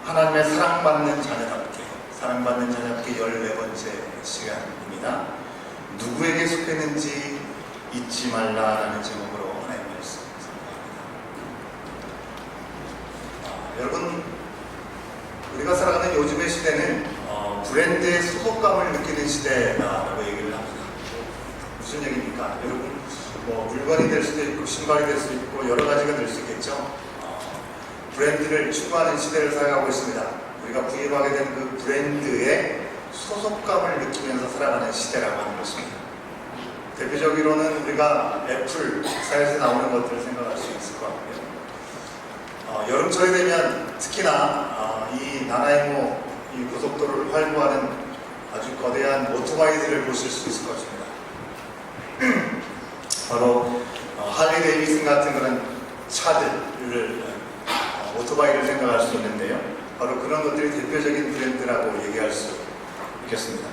하나님의 사랑받는 자녀답게 14번째 시간입니다. 누구에게 속했는지 잊지 말라라는 제목으로 하나님의 말씀 선포합니다. 여러분, 우리가 살아가는 요즘의 시대는 브랜드의 소속감을 느끼는 시대다라고 얘기를 합니다. 무슨 얘기입니까? 여러분, 물건이 될 수도 있고 신발이 될 수도 있고 여러 가지가 될 수 있겠죠. 브랜드를 추구하는 시대를 살아가고 있습니다. 우리가 부임하게 된 그 브랜드의 소속감을 느끼면서 살아가는 시대라고 하는 것입니다. 대표적으로는 우리가 애플 사에서 나오는 것들을 생각할 수 있을 것 같고요. 여름철이 되면 특히나 이 나나이모 이 고속도로를 활보하는 아주 거대한 오토바이들을 보실 수 있을 것입니다. 바로 할리 데이비슨 같은 그런 차들을 오토바이를 생각할 수 있는데요. 바로 그런 것들이 대표적인 브랜드라고 얘기할 수 있겠습니다.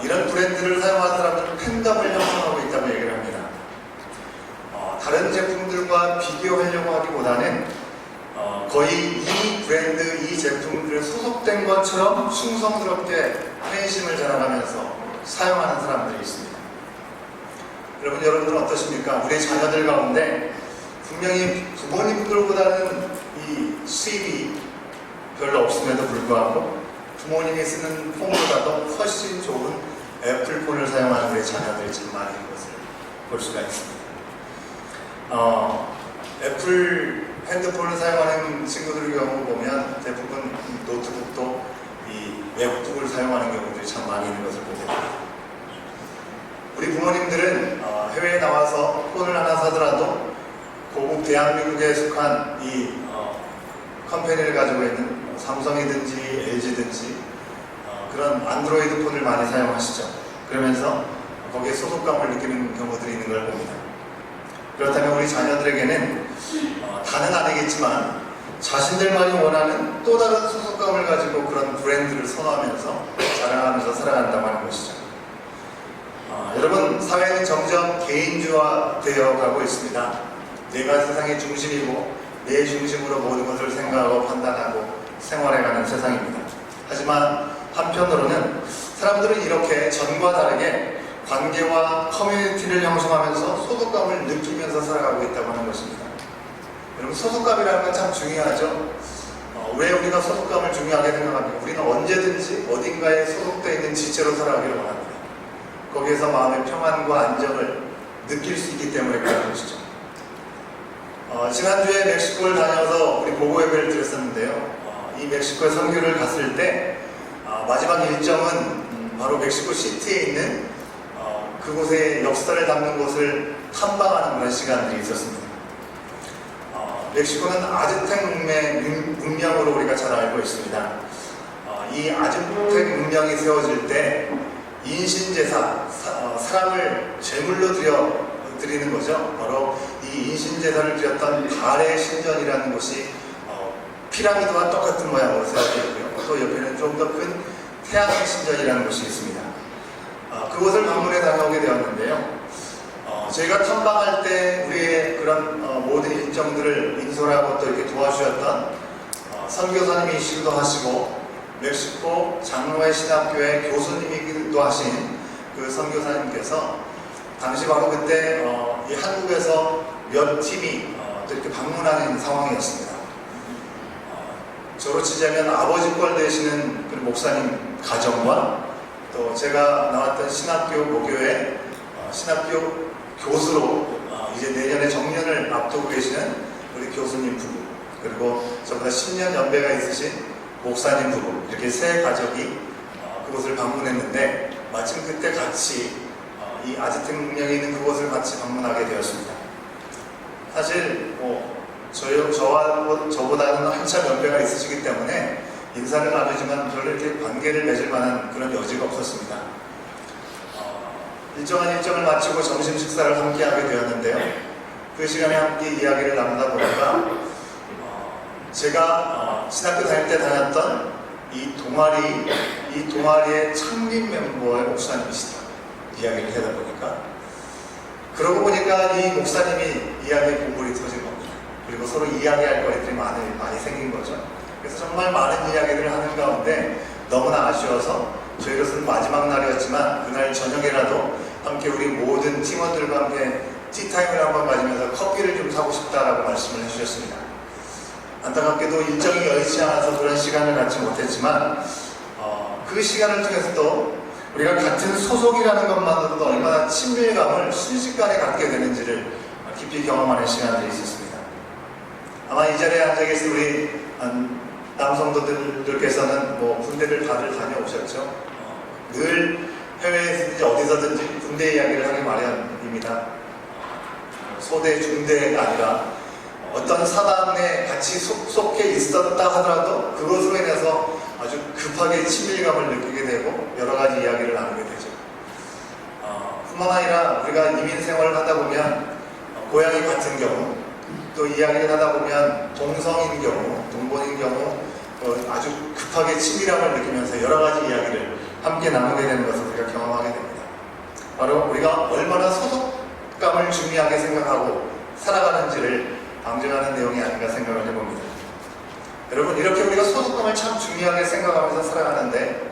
이런 브랜드를 사용하는 사람들은 팬덤을 형성하고 있다고 얘기를 합니다. 다른 제품들과 비교하려고 하기보다는 거의 이 브랜드, 이 제품들에 소속된 것처럼 충성스럽게 팬심을 자라가면서 사용하는 사람들이 있습니다. 여러분들은 어떠십니까? 우리 자녀들 가운데 분명히 부모님들보다는 이 수입이 별로 없음에도 불구하고 부모님이 쓰는 폰보다도 훨씬 좋은 애플폰을 사용하는 우리 자녀들이 참 많은 것을 볼 수가 있습니다. 애플 핸드폰을 사용하는 친구들의 경우 보면 대부분 노트북도 이 맥북을 사용하는 경우들이 참 많이 있는 것을 보게 됩니다. 우리 부모님들은 해외에 나와서 폰을 하나 사더라도 고국 대한민국에 속한 이 컴퍼니를 가지고 있는 삼성이든지 LG든지 그런 안드로이드 폰을 많이 사용하시죠. 그러면서 거기에 소속감을 느끼는 경우들이 있는 걸 봅니다. 그렇다면 우리 자녀들에게는 다는 아니겠지만 자신들만이 원하는 또 다른 소속감을 가지고 그런 브랜드를 선호하면서 자랑하면서 살아간다고 하는 것이죠. 여러분, 사회는 점점 개인주화 되어 가고 있습니다. 내가 세상의 중심이고 내 중심으로 모든 것을 생각하고 판단하고 생활해가는 세상입니다. 하지만 한편으로는 사람들은 이렇게 전과 다르게 관계와 커뮤니티를 형성하면서 소속감을 느끼면서 살아가고 있다고 하는 것입니다. 여러분, 소속감이라는 건 참 중요하죠. 왜 우리가 소속감을 중요하게 생각합니까? 우리는 언제든지 어딘가에 소속되어 있는 지체로 살아가기를 원합니다. 거기에서 마음의 평안과 안정을 느낄 수 있기 때문에 그런 것이죠. 지난주에 멕시코를 다녀서 우리 보고 예배를 드렸었는데요. 이 멕시코에 선교를 갔을 때 마지막 일정은 바로 멕시코 시티에 있는 그곳의 역사를 담는 곳을 탐방하는 그런 시간들이 있었습니다. 멕시코는 아즈텍 문명으로 우리가 잘 알고 있습니다. 이 아즈텍 문명이 세워질 때 인신제사, 사람을 제물로 드리는 거죠. 바로 이 인신제사를 드렸던 가레 신전이라는 곳이 피라미드와 똑같은 모양으로 세워져 있고요. 또 옆에는 좀 더 큰 태양의 신전이라는 곳이 있습니다. 그곳을 방문해 다녀오게 되었는데요. 저희가 탐방할 때 우리의 그런 모든 일정들을 인솔하고 또 이렇게 도와주셨던 선교사님이시기도 하시고 멕시코 장로회 신학교의 교수님이기도 하신 그 선교사님께서 당시 바로 그때 이 한국에서 몇 팀이 또 이렇게 방문하는 상황이었습니다. 저로 치자면 아버지뻘 되시는 그 목사님 가정과 또 제가 나왔던 신학교 모교의 신학교 교수로 이제 내년에 정년을 앞두고 계시는 우리 교수님 부부, 그리고 저보다 10년 연배가 있으신 목사님 부부, 이렇게 세 가족이 그곳을 방문했는데 마침 그때 같이 이 아즈텍 문명에 있는 그곳을 같이 방문하게 되었습니다. 사실 저보다는 한참 연배가 있으시기 때문에 인사를 나누지만 별로 이렇게 관계를 맺을 만한 그런 여지가 없었습니다. 일정한 일정을 마치고 점심 식사를 함께 하게 되었는데요. 그 시간에 함께 이야기를 나누다 보니까 제가 신학교 다닐 때 다녔던 이 동아리의 창립 멤버의 목사님이시다 이야기를 하다 보니까, 그러고 보니까 이 목사님이 이야기에 공물이 터진 겁니다. 그리고 서로 이야기할 거리들이 많이 생긴 거죠. 그래서 정말 많은 이야기를 하는 가운데 너무나 아쉬워서 저희로서는 마지막 날이었지만 그날 저녁에라도 함께 우리 모든 팀원들과 함께 티타임을 한번 가지면서 커피를 좀 사고 싶다라고 말씀을 해주셨습니다. 안타깝게도 일정이 여의치 않아서 그런 시간을 갖지 못했지만 그 시간을 통해서도 우리가 같은 소속이라는 것만으로도 얼마나 친밀감을 순식간에 갖게 되는지를 깊이 경험하는 시간들이 있었습니다. 아마 이 자리에 앉아 계신 우리 남성분들께서는 뭐 군대를 다들 다녀오셨죠. 늘 해외에서든지 어디서든지 군대 이야기를 하기 마련입니다. 소대, 중대가 아니라 어떤 사단에 같이 속해 있었다 하더라도 그것으로 인해서 아주 급하게 친밀감을 느끼게 되고 여러 가지 이야기를 나누게 되죠. 뿐만 아니라 우리가 이민 생활을 하다 보면 고향이 같은 경우 또 이야기를 하다 보면 동성인 경우, 동본인 경우 아주 급하게 친밀함을 느끼면서 여러 가지 이야기를 함께 나누게 되는 것을 우리가 경험하게 됩니다. 바로 우리가 얼마나 소속감을 중요하게 생각하고 살아가는지를 방증하는 내용이 아닌가 생각을 해봅니다. 여러분, 이렇게 우리가 소속감을 참 중요하게 생각하면서 살아가는데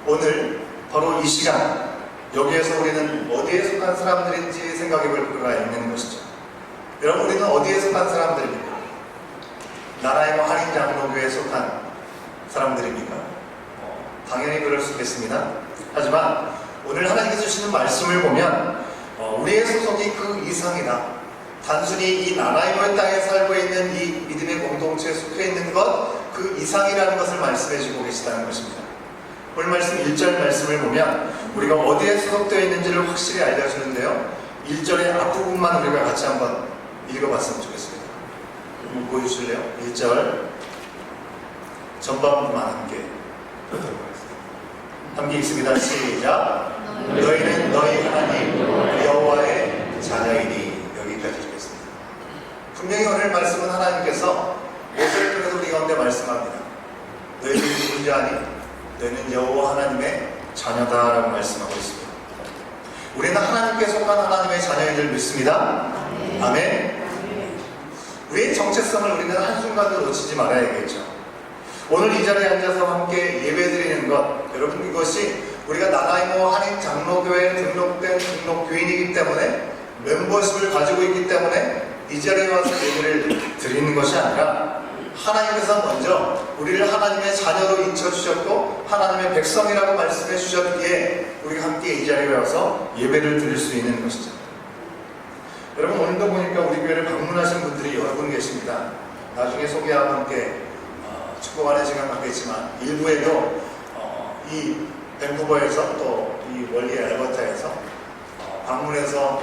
오늘 바로 이 시간 여기에서 우리는 어디에 속한 사람들인지 생각해 볼 필요가 있는 것이죠. 여러분, 우리는 어디에 속한 사람들입니까? 나라의 한인 장로교에 속한 사람들입니까? 당연히 그럴 수 있겠습니다. 하지만 오늘 하나님께서 주시는 말씀을 보면 우리의 소속이 그 이상이다. 단순히 이 나라의 땅에 살고 있는 이 믿음의 공동체에 속해 있는 것 그 이상이라는 것을 말씀해 주고 계시다는 것입니다. 오늘 말씀 1절 말씀을 보면 우리가 어디에 소속되어 있는지를 확실히 알려주는데요. 1절의 앞부분만 우리가 같이 한번 읽어봤으면 좋겠습니다. 한번 보여주실래요? 1절 전반부만 함께 읽습니다. 시작. 너희는 너희 하나님 여호와의 자녀이니. 여기까지 읽겠습니다. 분명히 오늘 말씀은 하나님께서 모세를 통해서 우리 가운데 말씀합니다. 너희는 누군지 아니? 너희는 여호와 하나님의 자녀다라고 말씀하고 있습니다. 우리는 하나님께 속한 하나님의 자녀인 줄 믿습니다. 아멘. 우리의 정체성을 우리는 한순간도 놓치지 말아야겠죠. 오늘 이 자리에 앉아서 함께 예배드리는 것, 여러분, 이것이 우리가 나나이모 한인 장로교회에 등록된 등록교인이기 때문에 멤버십을 가지고 있기 때문에 이 자리에 와서 예배를 드리는 것이 아니라 하나님께서 먼저 우리를 하나님의 자녀로 인쳐주셨고 하나님의 백성이라고 말씀해 주셨기에 우리가 함께 이 자리에 와서 예배를 드릴 수 있는 것이죠. 여러분, 오늘도 보니까 우리 교회를 방문하신 분들이 여러 분 계십니다. 나중에 소개하고 함께 축복하는 시간 갖겠지만 일부에도 이 밴쿠버에서 또 이 멀리 알버타에서 방문해서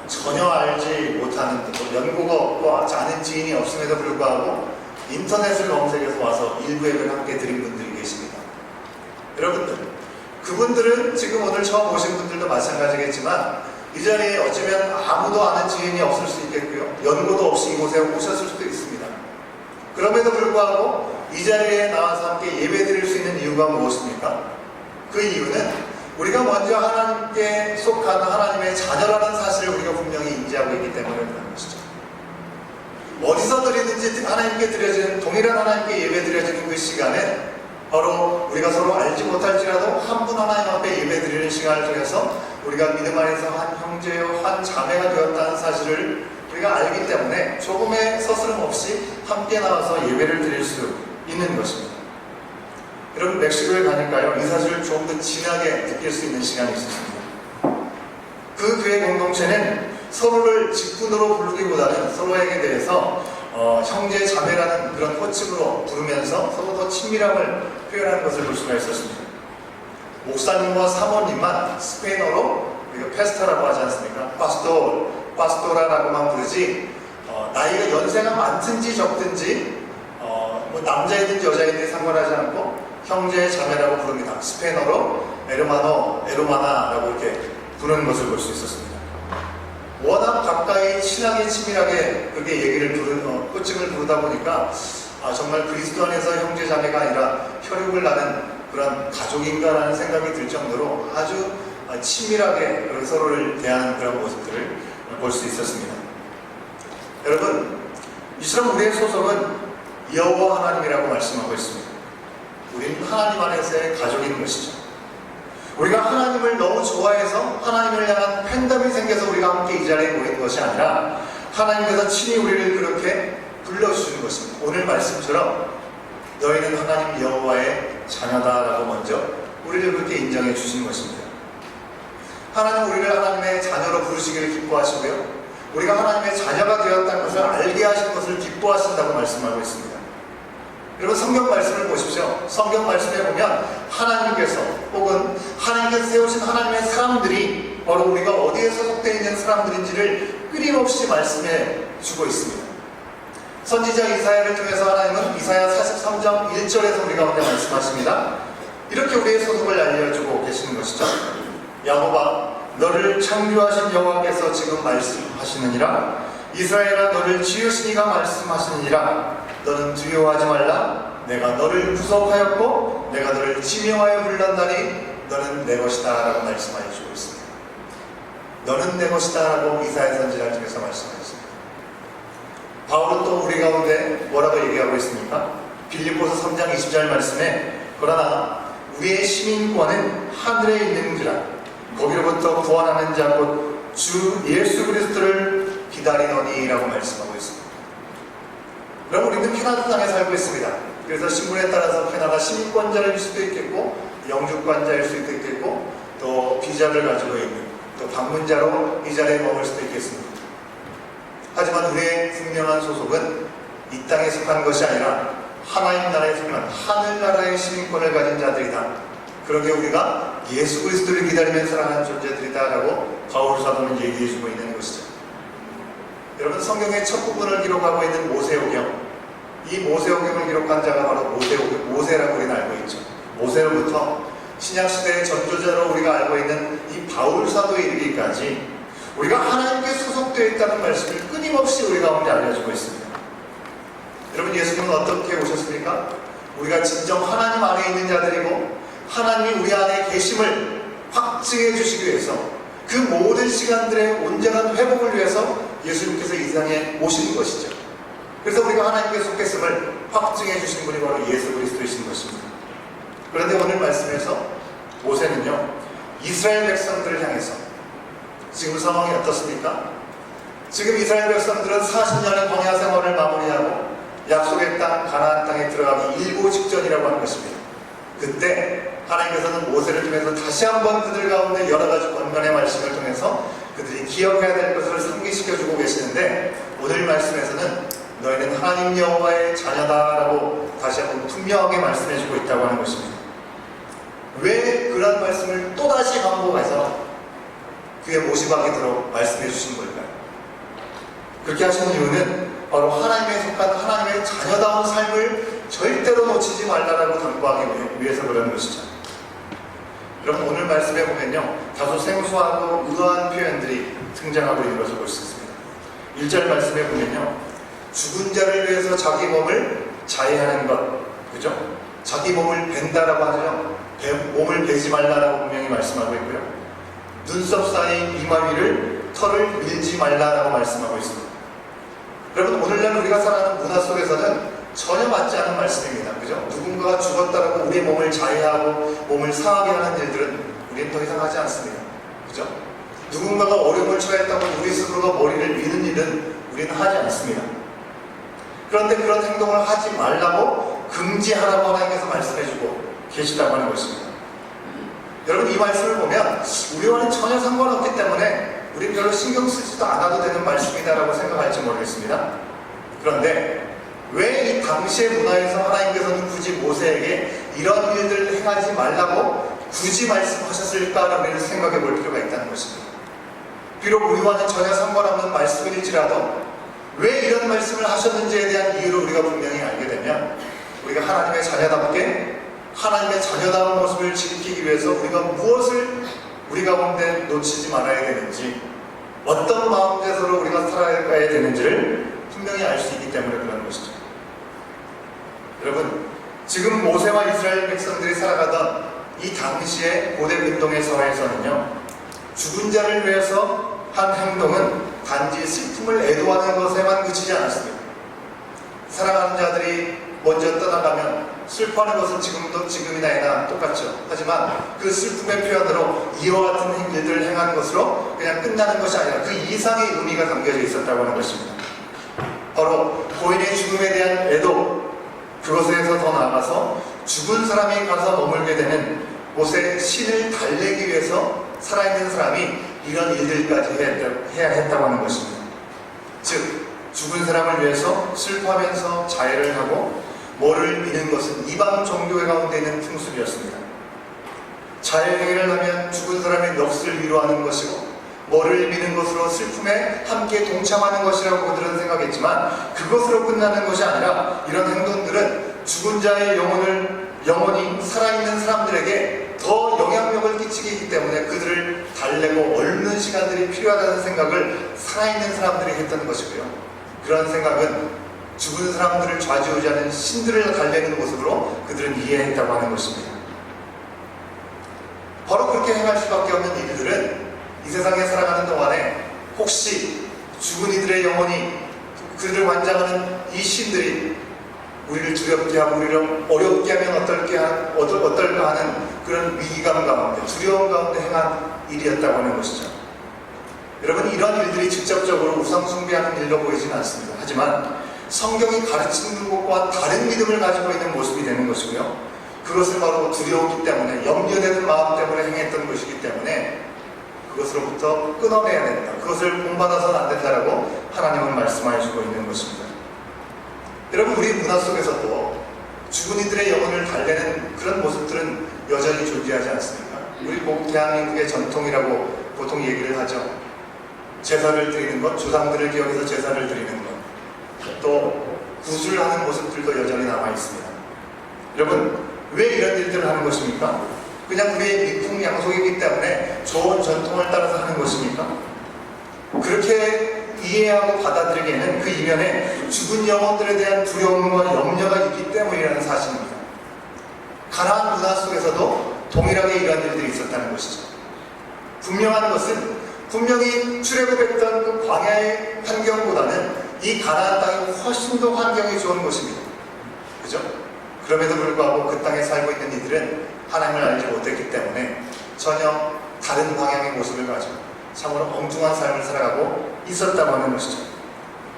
전혀 알지 못하는 연고가 없고 아는 지인이 없음에도 불구하고 인터넷을 검색해서 와서 일부 예배를 함께 드린 분들이 계십니다. 여러분들, 그분들은 지금 오늘 처음 오신 분들도 마찬가지겠지만 이 자리에 어쩌면 아무도 아는 지인이 없을 수 있겠고요. 연고도 없이 이곳에 오셨을 수도 있습니다. 그럼에도 불구하고 이 자리에 나와서 함께 예배 드릴 수 있는 이유가 무엇입니까? 그 이유는 우리가 먼저 하나님께 속한 하나님의 자녀라는 사실을 우리가 분명히 인지하고 있기 때문에 그런 것이죠. 어디서 드리든지 하나님께 드려지는 동일한 하나님께 예배 드려지는 그 시간에 바로 우리가 서로 알지 못할지라도 한 분 하나님 앞에 예배 드리는 시간을 통해서 우리가 믿음 안에서 한 형제요 한 자매가 되었다는 사실을 우리가 알기 때문에 조금의 서스름 없이 함께 나와서 예배를 드릴 수 있는 것입니다. 여러분, 멕시코에 가니까요 이 사실을 좀 더 진하게 느낄 수 있는 시간이 있었습니다. 그 교회 공동체는 서로를 직분으로 부르기보다는 서로에게 대해서 형제 자매라는 그런 호칭으로 부르면서 서로 더 친밀함을 표현하는 것을 볼 수가 있었습니다. 목사님과 사모님만 스페인어로 우리가 페스타라고 하지 않습니까? 파스토라라고만 부르지 나이가 연세가 많든지 적든지 뭐 남자이든지 여자이든지 상관하지 않고 형제 자매라고 부릅니다. 스페인어로 에르마나라고 이렇게 부르는 것을 볼 수 있었습니다. 워낙 가까이 친하게 치밀하게 그렇게 호칭을 부르다 보니까 정말 그리스도 안에서 형제 자매가 아니라 혈육을 나는 그런 가족인가라는 생각이 들 정도로 아주 친밀하게 서로를 대하는 그런 모습들을 볼 수 있었습니다. 여러분, 이처럼 우리의 소속은 여호와 하나님이라고 말씀하고 있습니다. 우리는 하나님 안에서의 가족인 것이죠. 우리가 하나님을 너무 좋아해서 하나님을 향한 팬덤이 생겨서 우리가 함께 이 자리에 모인 것이 아니라 하나님께서 친히 우리를 그렇게 불러주시는 것입니다. 오늘 말씀처럼 너희는 하나님 여호와의 자녀다라고 먼저 우리를 그렇게 인정해 주시는 것입니다. 하나님 우리를 하나님의 자녀로 부르시기를 기뻐하시고요, 우리가 하나님의 자녀가 되었다는 것을 알게 하신 것을 기뻐하신다고 말씀하고 있습니다. 여러분, 성경 말씀을 보십시오. 성경 말씀에 보면 하나님께서 혹은 하나님께서 세우신 하나님의 사람들이 바로 우리가 어디에 소속되어 있는 사람들인지를 끊임없이 말씀해 주고 있습니다. 선지자 이사야를 통해서 하나님은 이사야 43장 1절에서 우리 가운데 말씀하십니다. 이렇게 우리의 소속을 알려주고 계시는 것이죠. 야곱아, 너를 창조하신 여호와께서 지금 말씀하시느니라. 이스라엘아, 너를 지으신 이가 말씀하시느니라. 너는 두려워하지 말라. 내가 너를 구속하였고 내가 너를 지명하여 불렀나니 너는 내 것이다 라고 말씀하여 주고 있습니다. 너는 내 것이다 라고 이사야 선지자를 통해서 말씀하셨습니다. 바울은 또 우리 가운데 뭐라고 얘기하고 있습니까? 빌립보서 3장 20절 말씀에 그러나 우리의 시민권은 하늘에 있는지라 거기로부터 구원하는 자 곧 주 예수 그리스도를 기다리노니 라고 말씀하고 있습니다. 그럼 우리는 캐나다 땅에 살고 있습니다. 그래서 신분에 따라서 캐나다 시민권자일 수도 있겠고 영주권자일 수도 있겠고 또 비자를 가지고 있는 또 방문자로 이 자리에 머물 수도 있겠습니다. 하지만 우리의 분명한 소속은 이 땅에 속한 것이 아니라 하나님 나라에 속한 하늘나라의 시민권을 가진 자들이다. 그렇게 우리가 예수 그리스도를 기다리며 살아가는 존재들이다 라고 바울 사도는 얘기해주고 있는 것이죠. 여러분, 성경의 첫 부분을 기록하고 있는 모세오경, 이 모세오경을 기록한 자가 바로 모세라고 우리는 알고 있죠. 모세로부터 신약시대의 전조자로 우리가 알고 있는 이 바울 사도에 이르기까지 우리가 하나님께 소속되어 있다는 말씀을 끊임없이 우리 가운데 알려주고 있습니다. 여러분, 예수님은 어떻게 오셨습니까? 우리가 진정 하나님 안에 있는 자들이고 하나님이 우리 안에 계심을 확증해 주시기 위해서 그 모든 시간들의 온전한 회복을 위해서 예수님께서 이 세상에 오신 것이죠. 그래서 우리가 하나님께 속했음을 확증해 주신 분이 바로 예수 그리스도이신 것입니다. 그런데 오늘 말씀에서 모세는요, 이스라엘 백성들을 향해서 지금 상황이 어떻습니까? 지금 이스라엘 백성들은 40년의 광야 생활을 마무리하고 약속의 땅 가나안 땅에 들어가기 일보 직전이라고 하는 것입니다. 그때 하나님께서는 모세를 통해서 다시 한번 그들 가운데 여러 가지 권면의 말씀을 통해서 그들이 기억해야 될 것을 상기시켜주고 계시는데, 오늘 말씀에서는 너희는 하나님 여호와의 자녀다라고 다시 한번 분명하게 말씀해주고 있다고 하는 것입니다. 왜 그런 말씀을 또다시 반복해서 그의 모시박이도록 말씀해 주신 걸까요? 그렇게 하시는 이유는 바로 하나님에 속한 하나님의 자녀다운 삶을 절대로 놓치지 말라라고 당부하기 위해서 그러는 것이죠. 여러분, 오늘 말씀에 보면요, 다소 생소하고 의아한 표현들이 등장하고 있는 것을 볼 수 있습니다. 1절 말씀에 보면요, 죽은 자를 위해서 자기 몸을 자해하는 것, 그죠? 자기 몸을 벤다라고 하죠. 몸을 베지 말라라고 분명히 말씀하고 있고요, 눈썹 사이 이마 위를 털을 밀지 말라라고 말씀하고 있습니다. 여러분, 오늘날 우리가 살아가는 문화 속에서는 전혀 맞지 않은 말씀입니다. 그죠? 누군가가 죽었다고 우리의 몸을 자해하고 몸을 상하게 하는 일들은 우리는 더 이상 하지 않습니다. 그죠? 누군가가 어려움을 처했다고 우리 스스로가 머리를 미는 일은 우리는 하지 않습니다. 그런데 그런 행동을 하지 말라고 금지하라고 하나님께서 말씀해주고 계시다고 하는 것입니다. 여러분, 이 말씀을 보면 우리와는 전혀 상관없기 때문에 우리 별로 신경 쓰지도 않아도 되는 말씀이다라고 생각할지 모르겠습니다. 그런데 왜 이 당시의 문화에서 하나님께서는 굳이 모세에게 이런 일들을 행하지 말라고 굳이 말씀하셨을까라고 우리는 생각해 볼 필요가 있다는 것입니다. 비록 우리와는 전혀 상관없는 말씀일지라도 왜 이런 말씀을 하셨는지에 대한 이유를 우리가 분명히 알게 되면 우리가 하나님의 자녀답게 하나님의 자녀다운 모습을 지키기 위해서 우리가 무엇을 우리 가운데 놓치지 말아야 되는지, 어떤 마음대로 우리가 살아가야 되는지를 분명히 알 수 있기 때문에 그런 것이죠. 여러분, 지금 모세와 이스라엘 백성들이 살아가던 이 당시의 고대 근동의 사회에서는요, 죽은 자를 위해서 한 행동은 단지 슬픔을 애도하는 것에만 그치지 않았습니다. 사랑하는 자들이 먼저 떠나가면 슬퍼하는 것은 지금이나 예나 똑같죠. 하지만 그 슬픔의 표현으로 이와 같은 일들을 행하는 것으로 그냥 끝나는 것이 아니라 그 이상의 의미가 담겨져 있었다고 하는 것입니다. 바로 고인의 죽음에 대한 애도, 그것에서 더 나아가서 죽은 사람이 가서 머물게 되는 곳에 신을 달래기 위해서 살아있는 사람이 이런 일들까지 해야 했다고 하는 것입니다. 즉 죽은 사람을 위해서 슬퍼하면서 자해를 하고 뭐를 미는 것은 이방 종교 가운데 있는 풍습이었습니다. 자해 행위를 하면 죽은 사람의 넋을 위로하는 것이고 뭐를 미는 것으로 슬픔에 함께 동참하는 것이라고 그들은 생각했지만 그것으로 끝나는 것이 아니라 이런 행동들은 죽은 자의 영혼이 살아있는 사람들에게 더 영향력을 끼치기 때문에 그들을 달래고 얽는 시간들이 필요하다는 생각을 살아있는 사람들이 했던 것이고요. 그런 생각은 죽은 사람들을 좌지우지하는 신들을 달래는 모습으로 그들은 이해했다고 하는 것입니다. 바로 그렇게 행할 수밖에 없는 이들은 이 세상에 살아가는 동안에 혹시 죽은 이들의 영혼이 그들을 관장하는 이 신들이 우리를 두렵게 하고 우리를 어렵게 하면 어떨까 하는 그런 위기감 가운데, 두려움 가운데 행한 일이었다고 하는 것이죠. 여러분, 이런 일들이 직접적으로 우상숭배하는 일로 보이지는 않습니다. 하지만 성경이 가르치는 것과 다른 믿음을 가지고 있는 모습이 되는 것이고요. 그것을 바로 두려웠기 때문에, 염려되는 마음 때문에 행했던 것이기 때문에 그것으로부터 끊어내야 된다. 그것을 본받아서는 안 된다라고 하나님은 말씀하시고 있는 것입니다. 여러분, 우리 문화 속에서도 죽은 이들의 영혼을 달래는 그런 모습들은 여전히 존재하지 않습니까? 우리 대한민국의 전통이라고 보통 얘기를 하죠. 제사를 드리는 것, 조상들을 기억해서 제사를 드리는 것, 또 구술하는 모습들도 여전히 남아 있습니다. 여러분, 왜 이런 일들을 하는 것입니까? 그냥 우리의 미풍양속이기 때문에 좋은 전통을 따라서 하는 것입니까? 그렇게 이해하고 받아들이기에는 그 이면에 죽은 영혼들에 대한 두려움과 염려가 있기 때문이라는 사실입니다. 가나안 문화 속에서도 동일하게 이러한 일들이 있었다는 것이죠. 분명한 것은 분명히 출애굽했던 그 광야의 환경보다는 이 가나안 땅이 훨씬 더 환경이 좋은 것입니다. 그죠? 그럼에도 불구하고 그 땅에 살고 있는 이들은 하나님을 알지 못했기 때문에 전혀 다른 방향의 모습을 가지고 참으로 엉뚱한 삶을 살아가고 있었다고 하는 것이죠.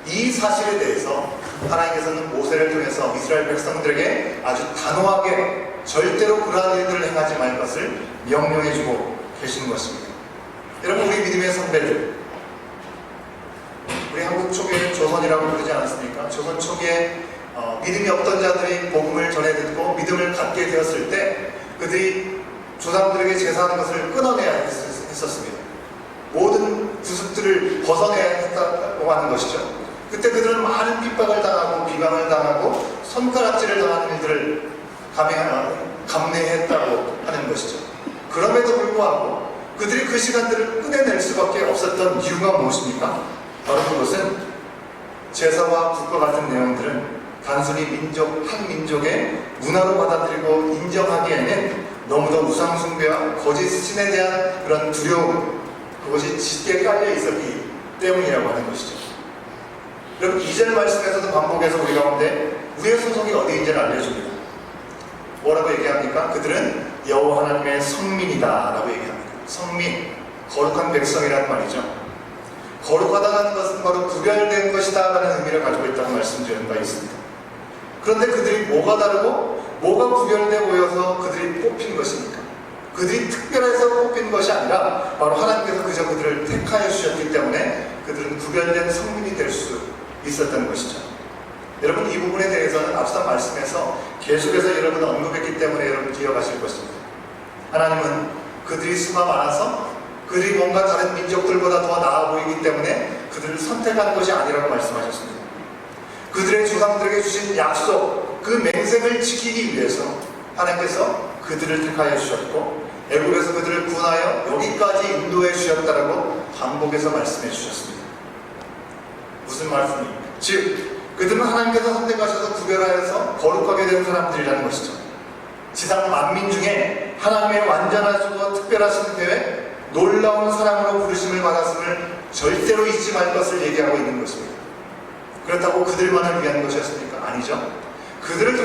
이 사실에 대해서 하나님께서는 모세를 통해서 이스라엘 백성들에게 아주 단호하게 절대로 그러한 일들을 행하지 말 것을 명령해주고 계시는 것입니다. 여러분, 우리 믿음의 선배들, 우리 한국 초기에는 조선이라고 부르지 않았습니까? 조선 초기에 믿음이 없던 자들이 복음을 전해 듣고 믿음을 갖게 되었을 때 그들이 조상들에게 제사하는 것을 끊어내야 했었습니다. 모든 구습들을 벗어내야 했다고 하는 것이죠. 그때 그들은 많은 핍박을 당하고 비방을 당하고 손가락질을 당하는 일들을 감내했다고 하는 것이죠. 그럼에도 불구하고 그들이 그 시간들을 끊어낼 수밖에 없었던 이유가 무엇입니까? 바로 그것은 제사와 국과 같은 내용들은 단순히 한 민족의 문화로 받아들이고 인정하기에는 너무도 우상숭배와 거짓 신에 대한 그런 두려움, 그것이 짙게 깔려 있었기 때문이라고 하는 것이죠. 여러분, 2절 말씀에서도 반복해서 우리 가운데 우리의 소속이 어디인지를 알려줍니다. 뭐라고 얘기합니까? 그들은 여호와 하나님의 성민이다 라고 얘기합니다. 성민, 거룩한 백성이라는 말이죠. 거룩하다는 것은 바로 구별된 것이다 라는 의미를 가지고 있다고 말씀드린 바 있습니다. 그런데 그들이 뭐가 다르고 뭐가 구별되어 보여서 그들이 뽑힌 것입니까? 그들이 특별해서 뽑힌 것이 아니라 바로 하나님께서 그저 그들을 택하여 주셨기 때문에 그들은 구별된 성민이 될 수 있었던 것이죠. 여러분, 이 부분에 대해서는 앞서 말씀에서 계속해서 여러분을 언급했기 때문에 여러분 기억하실 것입니다. 하나님은 그들이 수가 많아서 그들이 뭔가 다른 민족들보다 더 나아 보이기 때문에 그들을 선택한 것이 아니라고 말씀하셨습니다. 그들의 조상들에게 주신 약속, 그 맹세를 지키기 위해서 하나님께서 그들을 택하여 주셨고 애굽에서 그들을 구원하여 여기까지 인도해 주셨다라고 반복해서 말씀해 주셨습니다. 무슨 말씀입니까? 즉, 그들은 하나님께서 선택하셔서 구별하여서 거룩하게 된 사람들이라는 것이죠. 지상 만민 중에 하나님의 완전하시고 특별하신 계획, 놀라운 사랑으로 부르심을 받았음을 절대로 잊지 말 것을 얘기하고 있는 것입니다. 그렇다고 그들만을 위한 것이었습니까? 아니죠. 그들을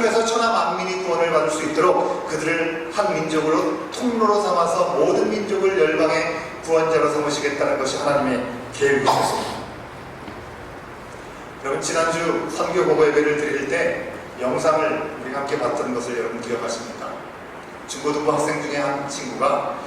구원을 받을 수 있도록 그들을 한 민족으로 통로로 삼아서 모든 민족을 열방의 구원자로 삼으시겠다는 것이 하나님의 계획이셨습니다. 여러분, 지난주 선교 보고 예배를 드릴 때 영상을 우리가 함께 봤던 것을 여러분 기억하십니까? 중고등부 학생 중에 한 친구가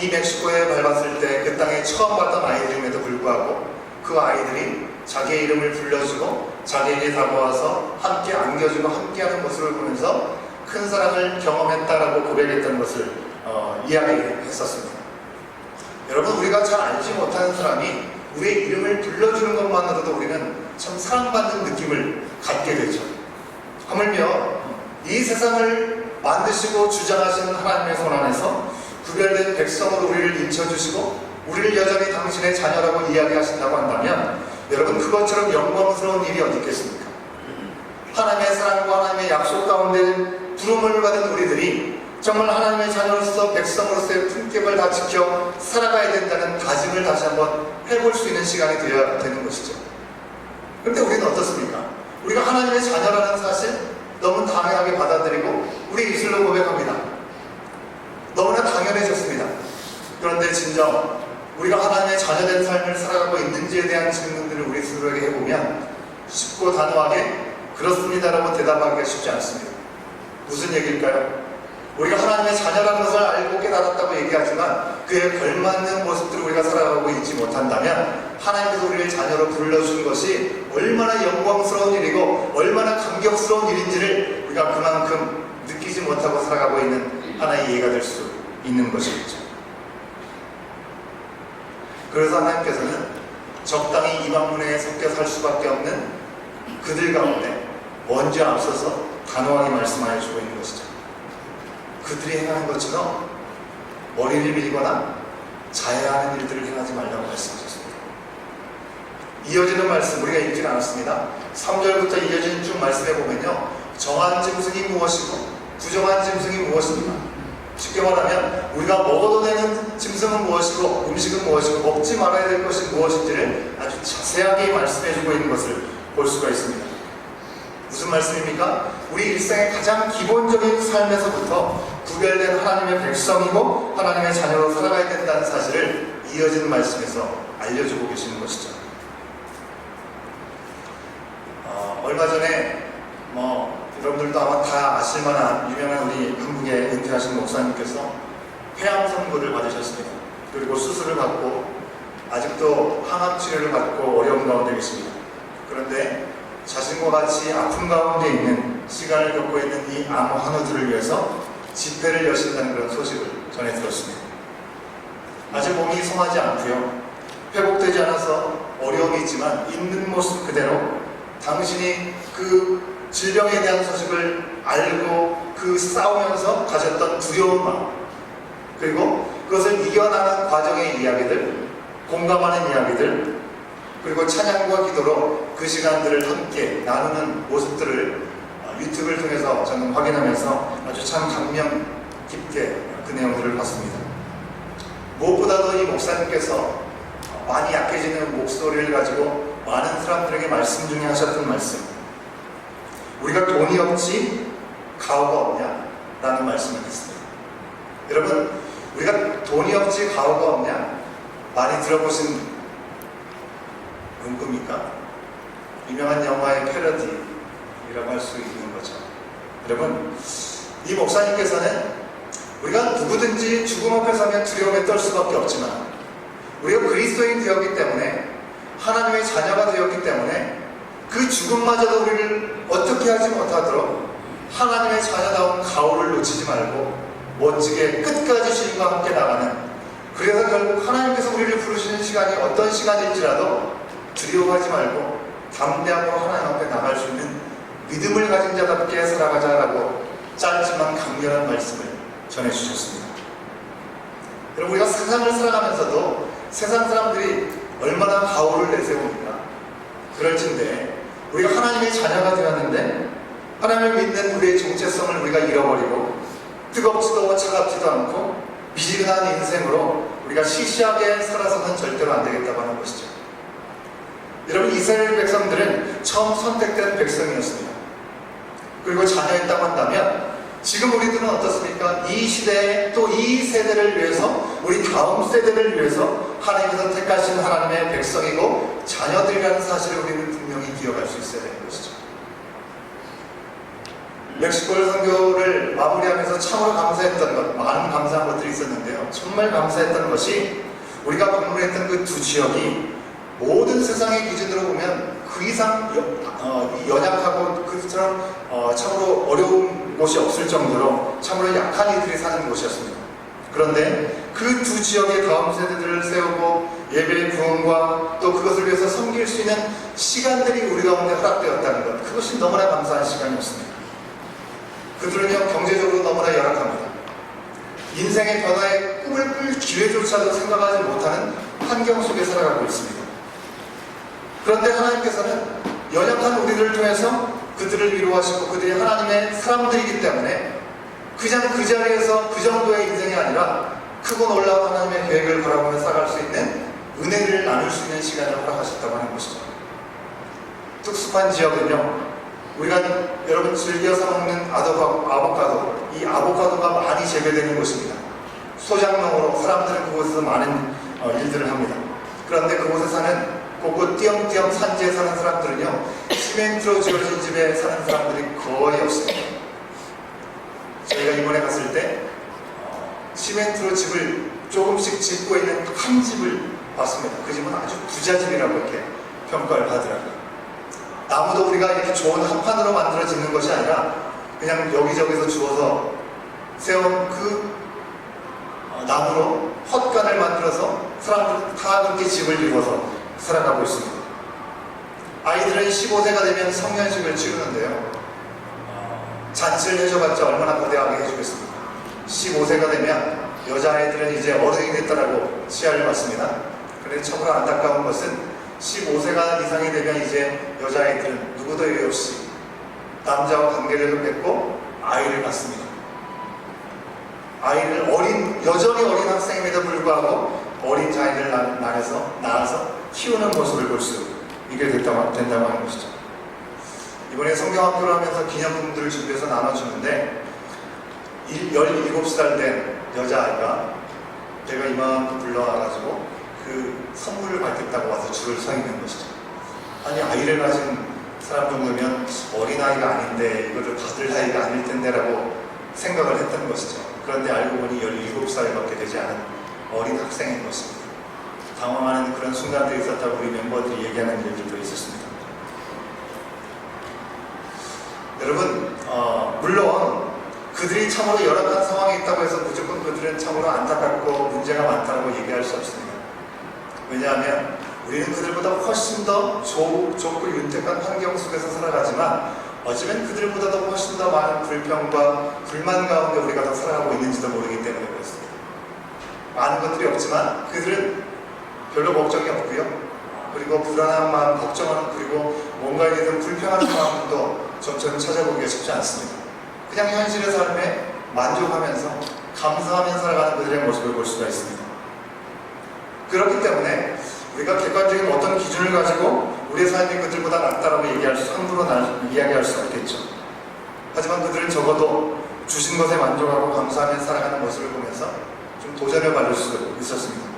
이 멕시코에 밟았을 때 그 땅에 처음 봤던 아이들임에도 불구하고 그 아이들이 자기의 이름을 불러주고 자기에게 다가와서 함께 안겨주고 함께하는 모습을 보면서 큰 사랑을 경험했다라고 고백했던 것을 이야기했었습니다. 여러분, 우리가 잘 알지 못하는 사람이 우리의 이름을 불러주는 것만으로도 우리는 참 사랑받는 느낌을 갖게 되죠. 하물며 이 세상을 만드시고 주장하시는 하나님의 손 안에서 구별된 백성으로 우리를 인쳐주시고 우리를 여전히 당신의 자녀라고 이야기하신다고 한다면 여러분, 그것처럼 영광스러운 일이 어디 있겠습니까? 하나님의 사랑과 하나님의 약속 가운데 부름을 받은 우리들이 정말 하나님의 자녀로서 백성으로서의 품격을 다 지켜 살아가야 된다는 다짐을 다시 한번 해볼 수 있는 시간이 되어야 되는 것이죠. 그런데 우리는 어떻습니까? 우리가 하나님의 자녀라는 사실 너무 당연하게 받아들이고 우리 입술로 고백합니다. 너무나 당연해졌습니다. 그런데 진정 우리가 하나님의 자녀된 삶을 살아가고 있는지에 대한 질문들을 우리 스스로에게 해보면 쉽고 단호하게 그렇습니다라고 대답하기가 쉽지 않습니다. 무슨 얘기일까요? 우리가 하나님의 자녀라는 것을 알고 깨달았다고 얘기하지만 그에 걸맞는 모습들을 우리가 살아가고 있지 못한다면 하나님께서 우리를 자녀로 불러준 것이 얼마나 영광스러운 일이고 얼마나 감격스러운 일인지를 우리가 그만큼 느끼지 못하고 살아가고 있는 하나의 예가 될 수 있는 것이겠죠. 그래서 하나님께서는 적당히 이방 문화에 섞여 살 수밖에 없는 그들 가운데 먼저 앞서서 단호하게 말씀하여 주고 있는 것이죠. 그들이 행하는 것처럼 머리를 밀거나 자해하는 일들을 행하지 말라고 말씀하셨습니다. 이어지는 말씀 우리가 읽지 않았습니다. 3절부터 이어지는 쭉 말씀해 보면요, 정한 짐승이 무엇이고 부정한 짐승이 무엇입니까? 쉽게 말하면 우리가 먹어도 되는 짐승은 무엇이고 음식은 무엇이고 먹지 말아야 될 것이 무엇인지를 아주 자세하게 말씀해 주고 있는 것을 볼 수가 있습니다. 무슨 말씀입니까? 우리 일상의 가장 기본적인 삶에서부터 구별된 하나님의 백성이고 하나님의 자녀로 살아가야 된다는 사실을 이어지는 말씀에서 알려주고 계시는 것이죠. 얼마 전에 여러분들도 아마 다 아실만한 유명한 우리 한국의 은퇴하신 목사님께서 폐암 선고를 받으셨습니다. 그리고 수술을 받고 아직도 항암 치료를 받고 어려운 가운데 계십니다. 그런데 자신과 같이 아픔 가운데 있는 시간을 겪고 있는 이 암 환우들을 위해서 집회를 여신다는 그런 소식을 전해 들었습니다. 아직 몸이 성하지 않고요, 회복되지 않아서 어려움이 있지만 있는 모습 그대로 당신이 그 질병에 대한 소식을 알고 그 싸우면서 가졌던 두려운 마음, 그리고 그것을 이겨나가는 과정의 이야기들, 공감하는 이야기들, 그리고 찬양과 기도로 그 시간들을 함께 나누는 모습들을 유튜브를 통해서 저는 확인하면서 아주 참 감명 깊게 그 내용들을 봤습니다. 무엇보다도 이 목사님께서 많이 약해지는 목소리를 가지고 많은 사람들에게 말씀 중에 하셨던 말씀, 우리가 돈이 없지 가오가 없냐? 라는 말씀을 했습니다. 여러분, 우리가 돈이 없지 가오가 없냐? 많이 들어보신 문구입니까? 유명한 영화의 패러디라고 할 수 있는 거죠. 여러분, 이 목사님께서는 우리가 누구든지 죽음 앞에 서면 두려움에 떨 수밖에 없지만 우리가 그리스도인 되었기 때문에 하나님의 자녀가 되었기 때문에 그 죽음마저도 우리를 어떻게 하지 못하도록 하나님의 자녀다운 가오를 놓치지 말고 멋지게 끝까지 주님과 함께 나가는, 그래서 결국 하나님께서 우리를 부르시는 시간이 어떤 시간일지라도 두려워하지 말고 담대하고 하나님 앞에 나갈 수 있는 믿음을 가진 자답게 살아가자라고 짧지만 강렬한 말씀을 전해주셨습니다. 여러분, 우리가 세상을 살아가면서도 세상 사람들이 얼마나 가오를 내세웁니까? 그럴진데 우리가 하나님의 자녀가 되었는데 하나님을 믿는 우리의 정체성을 우리가 잃어버리고 뜨겁지도 차갑지도 않고 미지근한 인생으로 우리가 시시하게 살아서는 절대로 안 되겠다고 하는 것이죠. 여러분, 이스라엘 백성들은 처음 선택된 백성이었습니다. 그리고 자녀였다고 한다면 지금 우리들은 어떻습니까? 이 시대에 또 이 세대를 위해서, 우리 다음 세대를 위해서 하나님께서 택하신 하나님의 백성이고 자녀들이라는 사실을 우리는 분명히 기억할 수 있어야 되는 것이죠. 멕시코를 선교를 마무리하면서 참으로 감사했던 것, 많은 감사한 것들이 있었는데요. 정말 감사했던 것이 우리가 방문했던 그 두 지역이 모든 세상의 기준으로 보면 그 이상 연약하고 그처럼 참으로 어려운 곳이 없을 정도로 참으로 약한 이들이 사는 곳이었습니다. 그런데 그 두 지역의 다음 세대들을 세우고 예배의 부흥과 또 그것을 위해서 섬길 수 있는 시간들이 우리 가운데 허락되었다는 것, 그것이 너무나 감사한 시간이었습니다. 그들은요, 경제적으로 너무나 열악합니다. 인생의 변화에 꿈을 꿀 기회조차도 생각하지 못하는 환경 속에 살아가고 있습니다. 그런데 하나님께서는 연약한 우리들을 통해서 그들을 위로하시고 그들이 하나님의 사람들이기 때문에 그냥 그 자리에서 그 정도의 인생이 아니라 크고 놀라운 하나님의 계획을 바라보며 살아갈 수 있는 은혜를 나눌 수 있는 시간을 허락하셨다고 하는 것이죠. 특수한 지역은요, 우리가 여러분 즐겨서 먹는 아보카도, 이 아보카도가 많이 재배되는 곳입니다. 소작농으로 사람들은 그곳에서 많은 일들을 합니다. 그런데 그곳에 사는 곳곳 띄엄띄엄 산지에 사는 사람들은요, 시멘트로 지어진 집에 사는 사람들이 거의 없습니다. 저희가 이번에 갔을 때 시멘트로 집을 조금씩 짓고 있는 한 집을 봤습니다. 그 집은 아주 부자집이라고 이렇게 평가를 받더라고요. 나무도 우리가 이렇게 좋은 합판으로 만들어 짓는 것이 아니라 그냥 여기저기서 주워서 세운 그 나무로 헛간을 만들어서 사람들은 다 그렇게 집을 이루어서 살아가고 있습니다. 아이들은 15세가 되면 성년식을 치르는데요, 잔치를 해줘봤자 얼마나 거대하게 해주겠습니까? 15세가 되면 여자아이들은 이제 어른이 됐다라고 시야를 받습니다. 그런데 참으로 안타까운 것은 15세가 이상이 되면 이제 여자아이들은 누구도 예외 없이 남자와 관계를 맺고 아이를 갖습니다. 아이를 여전히 어린 학생임에도 불구하고 어린 자녀를 낳아서 키우는 모습을 볼 수 있게 된다고 하는 것이죠. 이번에 성경학교를 하면서 기념품들을 준비해서 나눠주는데 17살 된 여자아이가 제가 이만큼 불러와가지고 그 선물을 받겠다고 와서 줄을 서 있는 것이죠. 아니, 아이를 가진 사람 정도면 어린아이가 아닌데 이거를 받을 나이가 아닐 텐데 라고 생각을 했던 것이죠. 그런데 알고 보니 17살밖에 되지 않은 어린 학생인 것입니다. 당황하는 그런 순간들이 있었다고 우리 멤버들이 얘기하는 일들도 있었습니다. 여러분, 물론 그들이 참으로 열악한 상황에 있다고 해서 무조건 그들은 참으로 안타깝고 문제가 많다고 얘기할 수 없습니다. 왜냐하면 우리는 그들보다 훨씬 더 좁고 윤택한 환경 속에서 살아가지만 어쩌면 그들보다도 훨씬 더 많은 불평과 불만 가운데 우리가 더 살아가고 있는지도 모르기 때문에 그렇습니다. 많은 것들이 없지만 그들은 별로 걱정이 없고요. 그리고 불안한 마음, 걱정하는, 그리고 뭔가에 대해서 불평하는 마음도 점점 찾아보기가 쉽지 않습니다. 그냥 현실의 삶에 만족하면서 감사하면서 살아가는 그들의 모습을 볼 수가 있습니다. 그렇기 때문에 우리가 객관적인 어떤 기준을 가지고 우리의 삶이 그들보다 낫다라고 함부로 이야기할 수 없겠죠. 하지만 그들은 적어도 주신 것에 만족하고 감사하며 살아가는 모습을 보면서 좀 도전을 받을 수 있었습니다.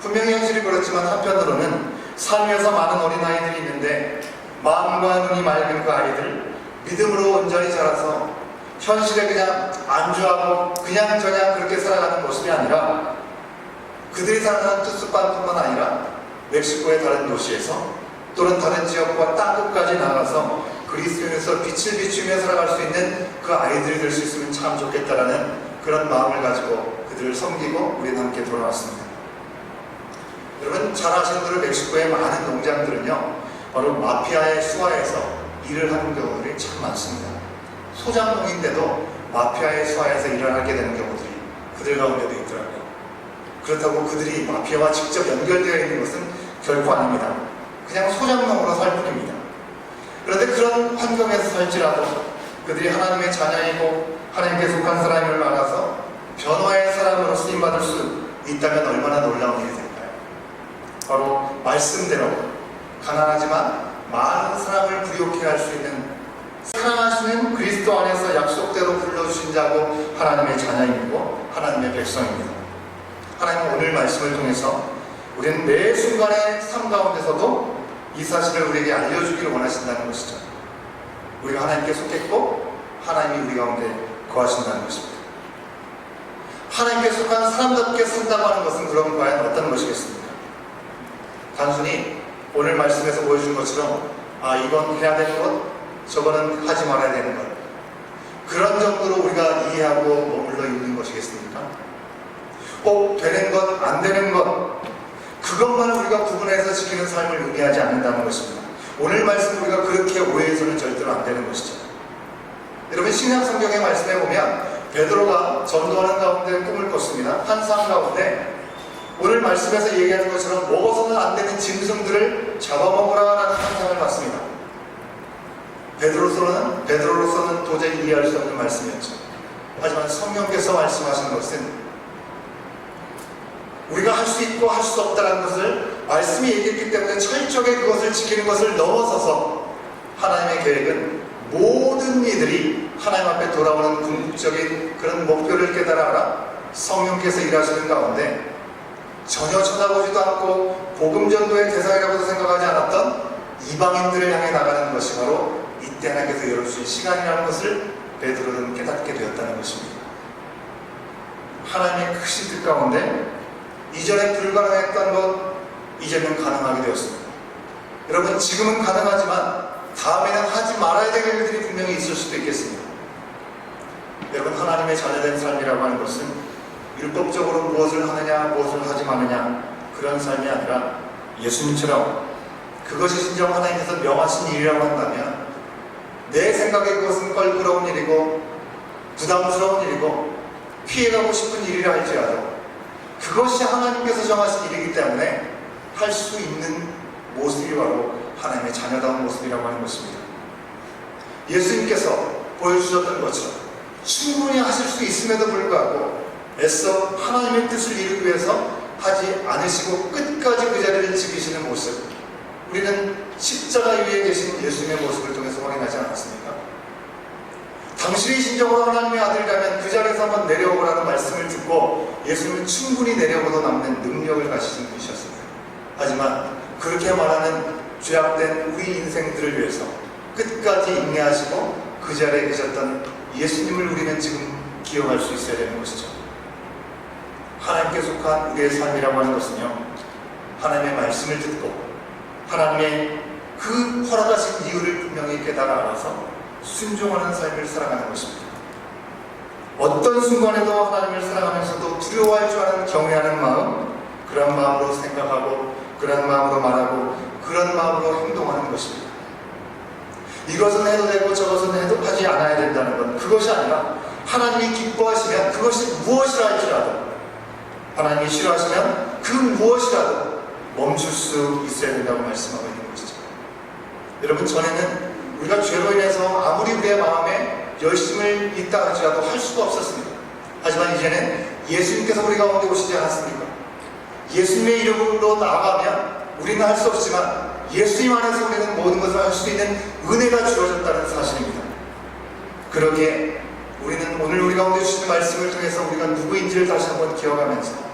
분명히 현실이 그렇지만 한편으로는 삶에서 많은 어린아이들이 있는데 마음과 눈이 맑은 그 아이들, 믿음으로 온전히 자라서 현실에 그냥 안주하고 그냥저냥 그렇게 살아가는 모습이 아니라 그들이 살아가는 투스판뿐만 아니라 멕시코의 다른 도시에서 또는 다른 지역과 땅끝까지 나가서 그리스도인에서 빛을 비추며 살아갈 수 있는 그 아이들이 될 수 있으면 참 좋겠다라는 그런 마음을 가지고 그들을 섬기고 우리는 함께 돌아왔습니다. 여러분, 잘 아시는 대로 멕시코의 많은 농장들은요, 바로 마피아의 수하에서 일을 하는 경우들이 참 많습니다. 소작농인데도 마피아의 수하에서 일을 하게 되는 경우들이 그들 가운데도 있더라고요. 그렇다고 그들이 마피아와 직접 연결되어 있는 것은 결코 아닙니다. 그냥 소작농으로 살 뿐입니다. 그런데 그런 환경에서 살지라도 그들이 하나님의 자녀이고 하나님께 속한 사람임을 알아서 변화의 사람으로 쓰임받을 수 있다면 얼마나 놀라운 일이 될까요? 바로 말씀대로 가난하지만 많은 사람을 부욕해 할 수 있는 사랑하시는 그리스도 안에서 약속대로 불러주신 자고 하나님의 자녀이고 하나님의 백성입니다. 하나님은 오늘 말씀을 통해서 우리는 매 순간의 삶 가운데서도 이 사실을 우리에게 알려주기를 원하신다는 것이죠. 우리가 하나님께 속했고 하나님이 우리 가운데 거하신다는 것입니다. 하나님께 속한 사람답게 산다고 하는 것은 그럼 과연 어떤 것이겠습니까? 단순히 오늘 말씀에서 보여준 것처럼 이건 해야 되는 것, 저거는 하지 말아야 되는 것, 그런 정도로 우리가 이해하고 머물러 있는 것이겠습니까? 꼭 되는 것, 안 되는 것, 그것만 우리가 구분해서 지키는 삶을 의미하지 않는다는 것입니다. 오늘 말씀 우리가 그렇게 오해해서는 절대로 안 되는 것이죠. 여러분, 신약 성경의 말씀에 보면 베드로가 전도하는 가운데 꿈을 꿨습니다. 환상 가운데 오늘 말씀에서 얘기하는 것처럼 먹어서는 안 되는 짐승들을 잡아먹으라는 환상을 봤습니다. 베드로로서는 도저히 이해할 수 없는 말씀이었죠. 하지만 성령께서 말씀하시는 것은 우리가 할 수 있고 할 수 없다는 것을 말씀이 얘기했기 때문에 철저하게 그것을 지키는 것을 넘어서서 하나님의 계획은 모든 이들이 하나님 앞에 돌아오는 궁극적인 그런 목표를 깨달아라 성령께서 일하시는 가운데 전혀 쳐다보지도 않고 복음 전도의 대상이라고도 생각하지 않았던 이방인들을 향해 나가는 것이 바로 이때 하나님께서 열어주신 시간이라는 것을 베드로는 깨닫게 되었다는 것입니다. 하나님의 크신 뜻 가운데 이전에 불가능했던 것 이제는 가능하게 되었습니다. 여러분, 지금은 가능하지만 다음에는 하지 말아야 될 일들이 분명히 있을 수도 있겠습니다. 여러분, 하나님의 자녀된 삶이라고 하는 것은 율법적으로 무엇을 하느냐 무엇을 하지 마느냐 그런 삶이 아니라 예수님처럼 그것이 진정 하나님께서 명하신 일이라고 한다면 내 생각에 그것은 껄끄러운 일이고 부담스러운 일이고 피해가고 싶은 일이라 할지라도 그것이 하나님께서 정하신 일이기 때문에 할 수 있는 모습이 바로 하나님의 자녀다운 모습이라고 하는 것입니다. 예수님께서 보여주셨던 것처럼 충분히 하실 수 있음에도 불구하고 애써 하나님의 뜻을 이루기 위해서 하지 않으시고 끝까지 그 자리를 지키시는 모습, 우리는 십자가 위에 계신 예수님의 모습을 통해서 확인하지 않았습니까? 당신이 진정으로 하나님의 아들이라면 그 자리에서 한번 내려오라는 말씀을 듣고 예수님은 충분히 내려오도 남는 능력을 가지신 분이셨습니다. 하지만 그렇게 말하는 죄악된 우리 인생들을 위해서 끝까지 인내하시고 그 자리에 계셨던 예수님을 우리는 지금 기억할 수 있어야 되는 것이죠. 하나님께 속한 우리의 삶이라고 하는 것은요, 하나님의 말씀을 듣고 하나님의 그 허락하신 이유를 분명히 깨달아 알아서 순종하는 삶을 살아가는 것입니다. 어떤 순간에도 하나님을 사랑하면서도 두려워할 줄 아는 경외하는 마음, 그런 마음으로 생각하고 그런 마음으로 말하고 그런 마음으로 행동하는 것입니다. 이것은 해도 되고 저것은 해도 하지 않아야 된다는 것, 그것이 아니라 하나님이 기뻐하시면 그것이 무엇이라 할지라도, 하나님이 싫어하시면 그 무엇이라도 멈출 수 있어야 된다고 말씀하고 있는 것이죠. 여러분, 전에는 우리가 죄로 인해서 아무리 우리의 마음에 열심을 있다 할지라도 할 수가 없었습니다. 하지만 이제는 예수님께서 우리 가운데 오시지 않았습니까? 예수님의 이름으로 나아가면 우리는 할 수 없지만 예수님 안에서 우리는 모든 것을 할 수 있는 은혜가 주어졌다는 사실입니다. 그러기에 우리는 오늘 우리 가운데 주시는 말씀을 통해서 우리가 누구인지를 다시 한번 기억하면서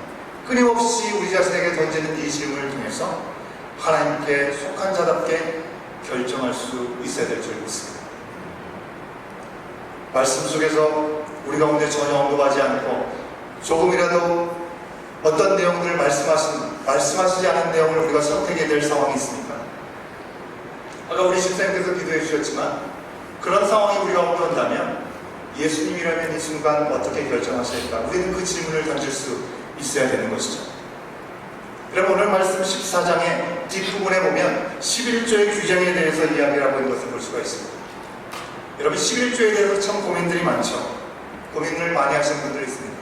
끊임없이 우리 자신에게 던지는 이 질문을 통해서 하나님께 속한 자답게 결정할 수 있어야 될 줄 믿습니다. 말씀 속에서 우리 가운데 전혀 언급하지 않고 조금이라도 어떤 내용들을 말씀하시지 않은 내용을 우리가 선택해야 될 상황이 있습니까? 아까 우리 집사님께서 기도해 주셨지만 그런 상황이 우리가 온다면 예수님이라면 이 순간 어떻게 결정하실까? 우리는 그 질문을 던질 수 있어야 되는 것이죠. 그럼 오늘 말씀 14장의 뒷부분에 보면 11조의 규정에 대해서 이야기를 하고 있는 것을 볼 수가 있습니다. 여러분, 11조에 대해서 참 고민들이 많죠. 고민을 많이 하시는 분들이 있습니다.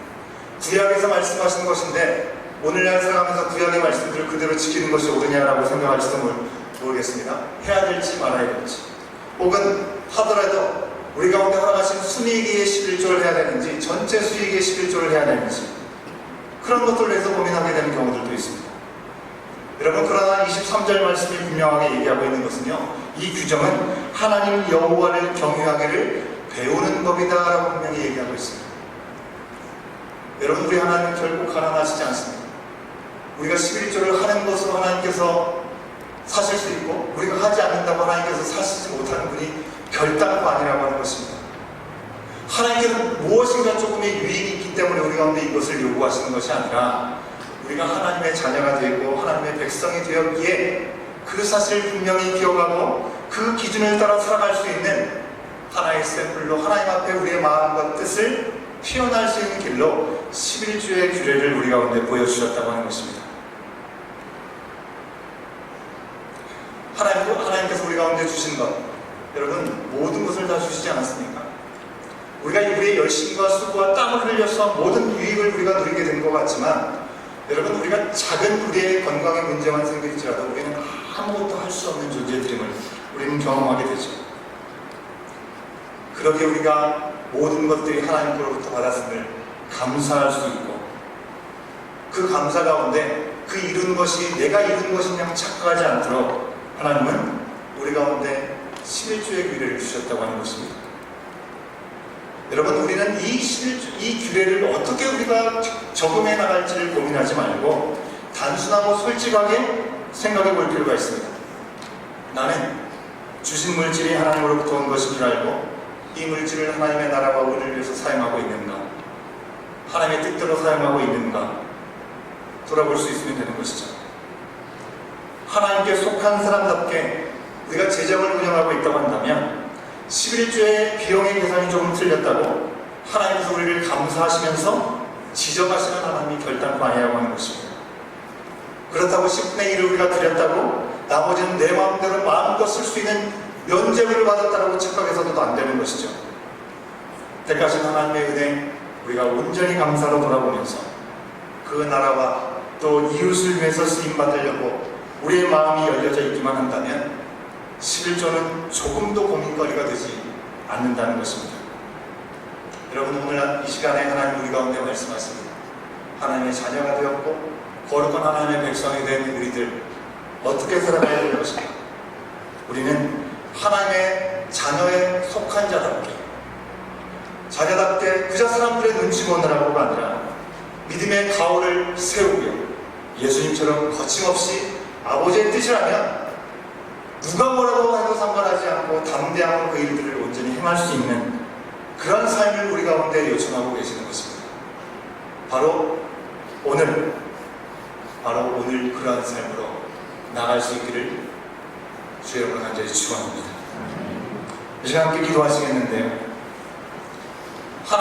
구약에서 말씀하신 것인데 오늘날 살아가면서 구약의 말씀들을 그대로 지키는 것이 옳으냐라고 생각할지도 모르겠습니다. 해야 될지 말아야 될지, 혹은 하더라도 우리 가운데 허락하신 순이익의 11조를 해야 되는지 전체 수익의 11조를 해야 되는지 그런 것들을 해서 고민하게 되는 경우들도 있습니다. 여러분, 그러나 23절 말씀이 분명하게 얘기하고 있는 것은요, 이 규정은 하나님 여호와를 경외하기를 배우는 법이다라고 분명히 얘기하고 있습니다. 여러분, 우리 하나님은 결코 가난하시지 않습니다. 우리가 11조를 하는 것으로 하나님께서 사실 수 있고, 우리가 하지 않는다고 하나님께서 사시지 못하는 분이 결단코 아니라고 하는 것입니다. 하나님께서는 무엇인가 조금의 유익이 있기 때문에 우리 가운데 이것을 요구하시는 것이 아니라, 우리가 하나님의 자녀가 되고 하나님의 백성이 되었기에 그 사실을 분명히 기억하고 그 기준을 따라 살아갈 수 있는 하나의 샘플로 하나님 앞에 우리의 마음과 뜻을 표현할 수 있는 길로 11주의 규례를 우리 가운데 보여주셨다고 하는 것입니다. 하나님께서 우리 가운데 주신 것, 여러분, 모든 것을 다 주시지 않았습니까? 우리가 우리의 열심과 수고와 땀을 흘려서 모든 유익을 우리가 누리게 된 것 같지만, 여러분, 우리가 작은 우리의 건강에 문제만 생길지라도 우리는 아무것도 할 수 없는 존재들임을 우리는 경험하게 되죠. 그렇게 우리가 모든 것들이 하나님으로부터 받았음을 감사할 수 있고, 그 감사 가운데 그 이룬 것이 내가 이룬 것이냐고 착각하지 않도록 하나님은 우리 가운데 11주의 규례를 주셨다고 하는 것입니다. 여러분, 우리는 이 규례를 어떻게 우리가 적용해 나갈지를 고민하지 말고 단순하고 솔직하게 생각해 볼 필요가 있습니다. 나는 주신 물질이 하나님으로부터 온 것인 줄 알고 이 물질을 하나님의 나라와 의를 위해서 사용하고 있는가? 하나님의 뜻대로 사용하고 있는가? 돌아볼 수 있으면 되는 것이죠. 하나님께 속한 사람답게 우리가 재정을 운영하고 있다고 한다면 11조의 비용의 계산이 조금 틀렸다고 하나님께서 우리를 감사하시면서 지적하시는 하나님이 결단코 아니라고 하는 것입니다. 그렇다고 10분의 1을 우리가 드렸다고 나머지는 내 마음대로 마음껏 쓸 수 있는 면죄부를 받았다고 착각해서도 안 되는 것이죠. 때까지는 하나님의 은혜 우리가 온전히 감사로 돌아보면서 그 나라와 또 이웃을 위해서 쓰임받으려고 우리의 마음이 열려져 있기만 한다면 11조는 조금도 고민거리가 되지 않는다는 것입니다. 여러분, 오늘 이 시간에 하나님 우리 가운데 말씀하십니다. 하나님의 자녀가 되었고 거룩한 하나님의 백성이 된 우리들 어떻게 살아가야 되는 것인가? 우리는 하나님의 자녀에 속한 자녀답게 그저 사람들의 눈치 보느라고가 아니라 믿음의 가오를 세우며 예수님처럼 거침없이 아버지의 뜻이라면 누가 뭐라고 해도 상관하지 않고 담대함으로 그 일들을 온전히 행할 수 있는 그런 삶을 우리 가운데 요청하고 계시는 것입니다. 바로 오늘 그러한 삶으로 나갈 수 있기를 주의 이름으로 간절히 축원합니다. 이 시간 함께 기도하시겠는데요.